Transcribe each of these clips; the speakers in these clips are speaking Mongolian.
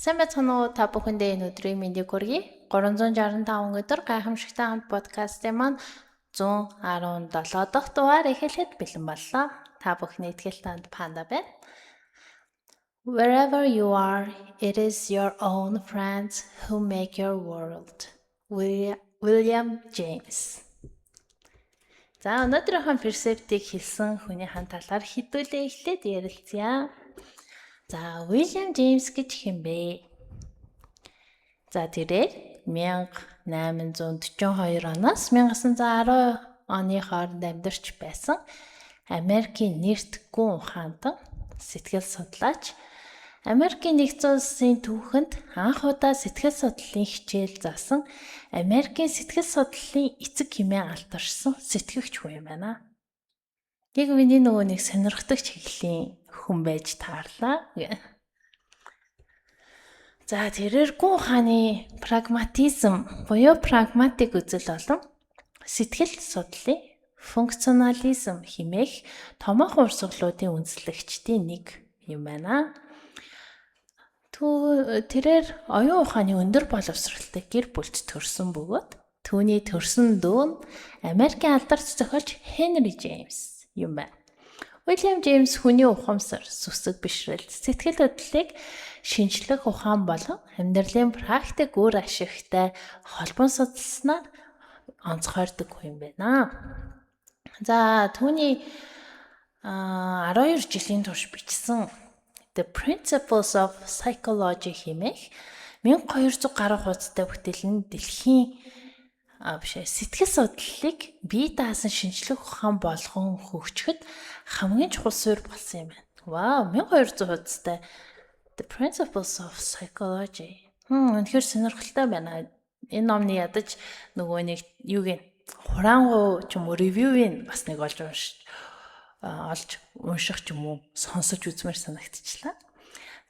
Сайн байцгаана уу та бүхэндээ энэ өдрийн мэндийг хүргэе. 365 өдөр гайхамшигтай хамт подкастын маань 117 дахь дугаар эхлэхэд бэлэн боллоо. Та бүхний итгэл танд Панда байна. Wherever you are, it is your own friends who make your world. William James. За өнөөдрийнхөө персептийг хэлсэн хүний талаар хэдүүлээ эхлээд ярилцъя. За William James гэж хэн бэ? За тэрээр 1842 оноос 1910 оны хооронд амьдарч байсан Америкийн нэрт гүн ухаантан сэтгэл судлаач, Америкийн нэгдсэн улсын түүхэнд анх удаа сэтгэл судлалын хичээл заасан Америкийн сэтгэл судлалын эцэг хэмээн алтарсан сэтгэгч хүн юм байна. Яг миний нөгөө нэг сонирхдаг чиглэлийн хүн байж таарлаа. За тэрээр гүн ухааны прагматизм буюу прагматик үзэл болон сэтгэл судлалын функционализм хэмээх томоохон урсгалуудын үндэслэгчдийн нэг юм байна. Тэрээр оюун ухааны өндөр боловсролтой гэр бүлд төрсөн бөгөөд түүний төрсөн дүү нь Америкийн алдарч зохиолч Хенри Джеймс юм байна. William James хүний ухамсар, сүсэг бишрэл, сэтгэл хөдлөлийг шинжлэх ухаан болон амьдралын практик үр ашигтай холбон судалснаар онцгойрдог хүн юм байна. За түүний 12 жилийн турш бичсэн The Principles of Psychology хэмээх 1200 гаруй хуудастай бүтээл нь дэлхийн сэтгэл судлалыг бие даасан шинжлэх ухаан болгон хөгжөхөд хамгийн чухал суурь болсон юм байна. Вау, 1200 хуудастай The Principles of Psychology. Үнэхээр сонирхолтой байна. Энэ номны ядаж нөгөө нэг хураангуй ч юм уу ревювийг бас нэг олж унших ч юм уу сонсож үзмээр санагдчихлаа.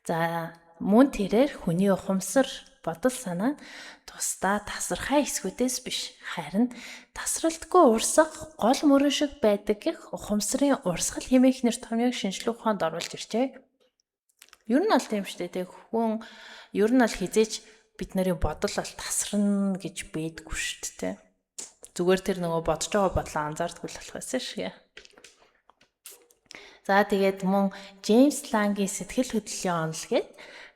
За мөн тэрээр хүний ухамсар, бодол санаа нь тусдаа тасархай хэсгүүдээс биш, харин тасралтгүй урсах гол мөрөн шиг байдаг гэх ухамсарын урсгал хэмээх нэр томьёог шинжлэх ухаанд оруулж иржээ. Ер нь бол тийм шүү дээ. Хүн ер нь бол хизээч бид нарын бодол бол тасарна гэж бэдэггүй шүү дээ. Зүгээр тэр нөгөө бодож байгаа бодлоо анзаардгүй болох байсан шээ. За тэгээд мөн Джеймс Лангийн сэтгэл хөдлөлийн онол гээд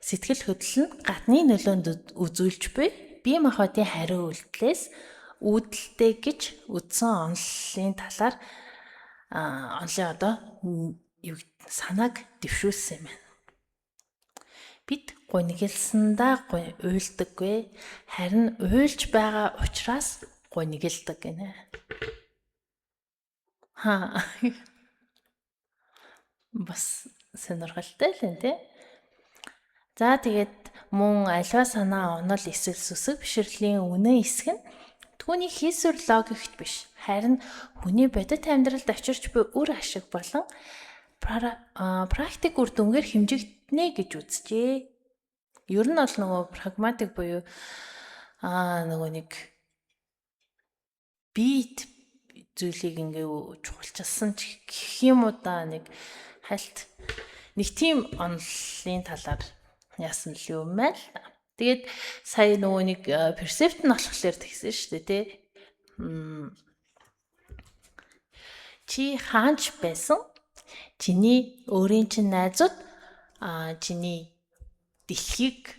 сэтгэл хөдлөл нь гадны нөлөөнд үзүүлж буй бие махбодын хариу үйлдэлээс үүдэлтэй гэж үзсэн онолын талаар онолын санааг дэвшүүлсэн юм байна. Бид гунигэлсандаа уйлдаггүй, харин уйлж байгаа учраас гунигэлдэг гинэ. Бас сонирхолтой л юм тий. За тэгээд мөн альва санаа онол эсвэл сүсэг бишрэлийн үнэн эсэх нь түүний хийсвэр логикт биш, харин хүний бодит амьдралд авчирч буй үр ашиг болон практик үр дүнгээр хэмжигдэнэ гэж үзжээ. Ер нь бол нөгөө прагматик буюу нөгөө нэг бит зүйлийг ингээ чухалчилсан ч гэх юм уу да нэг хальт нэг тийм онолын талаар яасан л юм байна л. Тэгээд сая нөгөө нэг персепт нь болохоор тэгсэн шүү дээ тий. Чи хаанч байсан? Чиний өөрийн чинь найзууд чиний дэлхийг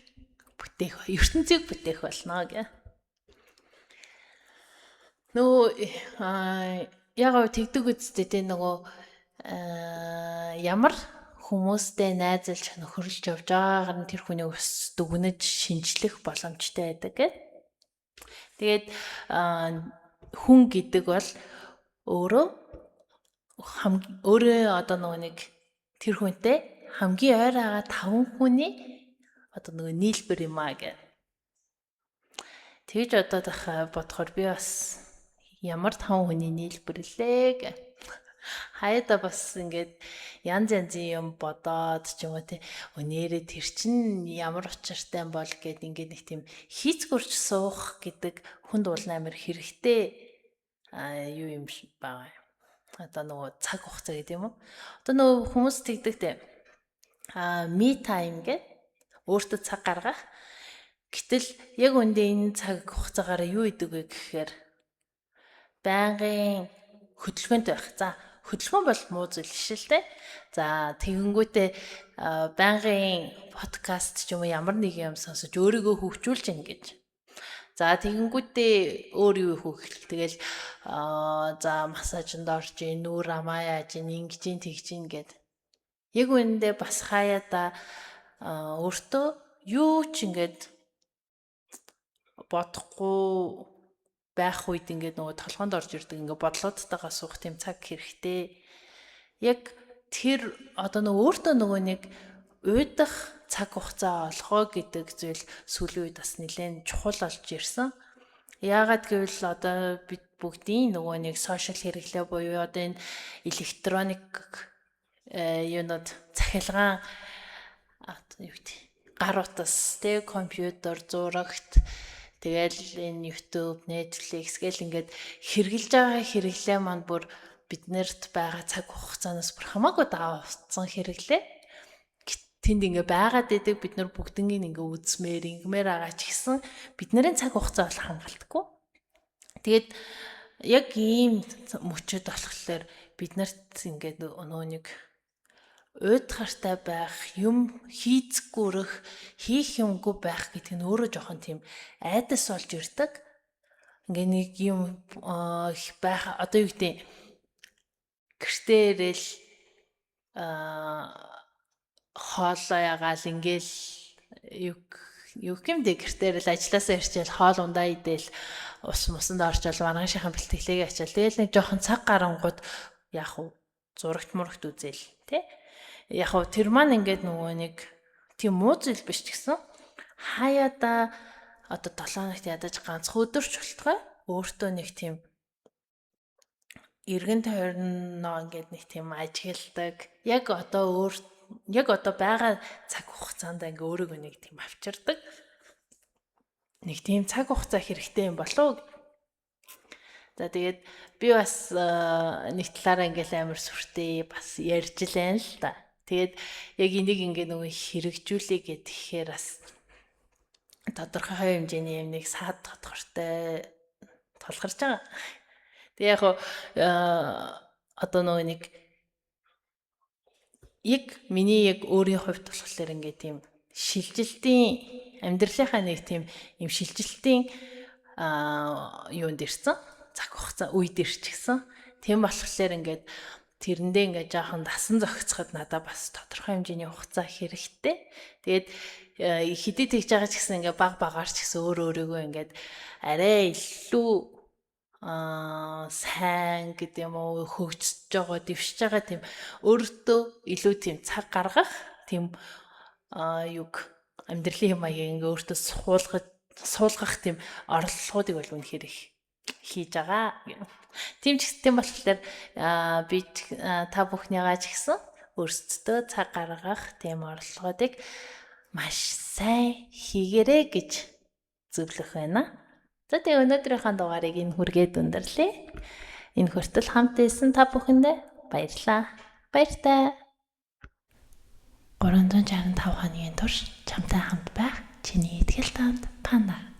бүтээх, ертөнцийг бүтээх болно гэх. Нөгөө ягаа тэгдэг үсттэй тий нөгөө ямар хүмүүстэй найзалж нөхөрлөж явж байгаагаар нь тэр хүний ус дүгнэж шинжлэх боломжтой байдаг гэх. Тэгээд хүн гэдэг бол өөрөө одоо нөгөө нэг тэр хүнтэй хамгийн ойр байгаа 5 хүний одоо нөгөө нийлбэр юм аа гэх. Тэгж бодохоор би бас ямар 5 хүний нийлбэр лээ гэх. Хаяада бас ингээд янз янзын юм бодоод ч юм уу тий өнөөрэ тэр чин ямар учиртай бол гэд ингээд нэг тийм хийцгүрч суух гэдэг хүнд уулна амир хэрэгтэй юу юм байгаа. Одоо нөгөө цаг хугацаа гэдэг юм уу? Одоо нөгөө хүмүүс тэгдэг те me time гэдэг Өөртөө цаг гаргах. Гэтэл яг үндэ энэ цаг хугацаагаар юу идэг вэ гэхээр байнгын хөдөлгөөнтэй байх. За хөдөлгөөн бол муу зүйл биш л дээ. За тэгэнгүүтээ байнгын подкаст ч юм уу ямар нэг юм сонсож өөрийгөө хөгжүүлж ийн гэж. За тэгэнгүүтээ өөр юу хөөх. Тэгэл за массажинд орж ийн, нүүр амаа яаж ийн, ингэж ийн тэгж ийн гэд. Яг үүндээ бас хаяада өөртөө юу ч ингээд бодохгүй байх үед ингээд нөгөө толгоонд орж ирдэг ингээд бодлоодтойгоо суух тийм цаг хэрэгтэй. Яг тэр одоо өөртөө нөгөө нэг уйдах цаг хугацаа олгоо гэдэг зүйл сүүлийн үед бас нэлээд чухал болж ирсэн. Яагаад гэвэл одоо бид бүгдийн нөгөө нэг сошиал хэрэглээ буюу одоо энэ электроник юунод цахилгаан юу гэдэг гар утас тэг компьютер зурагт тэгэл энэ YouTube, Netflix гэл ингээд хэрэгжилж байгаа хэрэглээ маань бүр биднэрт байгаа цаг хугацаанаас бүр хамаагүй даваацсан хэрэглээ. Тэнд ингээ байгаад идэг бид нар бүгднийг ингээ үзмээр, ингмээр байгаа ч гэсэн бидний цаг хугацаа бол хангалтгүй. Тэгээд яг ийм мөчөд болохоор бид нарт ингээ нөгөө нэг уйдгартай байх, юм хийцгүүрэх, хийх юмгүй байх гэдэг нь өөрөө жоохон тийм айдас болж ирдэг. Ингээ нэг юм байх одоо юу гэдэг гэртээ ирэл хоолоо ягаал ингээл юу гэмдэ гэртээ ирэл ажилласаа ирчээл хоол ундаа идэл ус мусанд орчол маргаашийн бэлтгэлээ ачаал тэгэл нэг жоохон цаг гарангууд яг уу зурагт мурагт үзэл тий. Яг уу тэр маань ингээд нөгөө нэг тийм муу зүйл биш ч гэсэн хаяада одоо 7 хоногт ядаж ганцхан өдөрч болтгой өөртөө нэг тийм эргэн тойрноо ингээд нэг тийм ажигладаг. Яг одоо байгаа цаг хугацаанд ингээ өөрийгөө нэг тийм авчирдаг. Нэг тийм цаг хугацаа хэрэгтэй юм болов. За тэгээд би бас нэг талаараа ингээл амар сүртэй бас ярьж лээ л да. Тэгээд яг энийг ингээ нөгөө хэрэгжүүлээ гэхээр бас тодорхой хэмжээний юм нэг саад тодорхойтой толгарч байгаа. Тэг яг одоо нөгөө нэг яг миний яг өөрийн хувьд болохоор ингээ тийм шилжилтийн амьдралынхаа нэг тийм юм шилжилтийн юунд ирсэн цаг хугацаа үед ирчихсэн. Тийм болохоор ингээд тэрэндээ ингээ жаахан дасан зохицоход надад бас тодорхой хэмжээний хугацаа хэрэгтэй. Тэгээд хэдий тэгж байгаа ч гэсэн ингээ багаар ч гэсэн өөрийгөө ингээд арай илүү сайн гэдэг юм уу хөгжиж байгаа, дэвшиж байгаа тийм өөртөө илүү тийм цаг гаргах тийм юг амьдралын маяг ингээ өөртөө суулгах тийм орлогоодыг бол үнэхээр их хийж байгаа. Тийм ч гэсэн болохоор би та бүхнийгаа ч гэсэн өөрсдөө цаг гаргах тийм орлогоодыг маш сайн хийгээрэй гэж зөвлөх байна. За тэгээ өнөөдрийнхөө дугаарыг энэ хүргээд өндөрлөө. Энэ хүртэл хамт байсан та бүхэндээ баярлалаа. Баяртай. 365 хоногийн турш чамтай хамт байх чиний итгэл таанд Панда.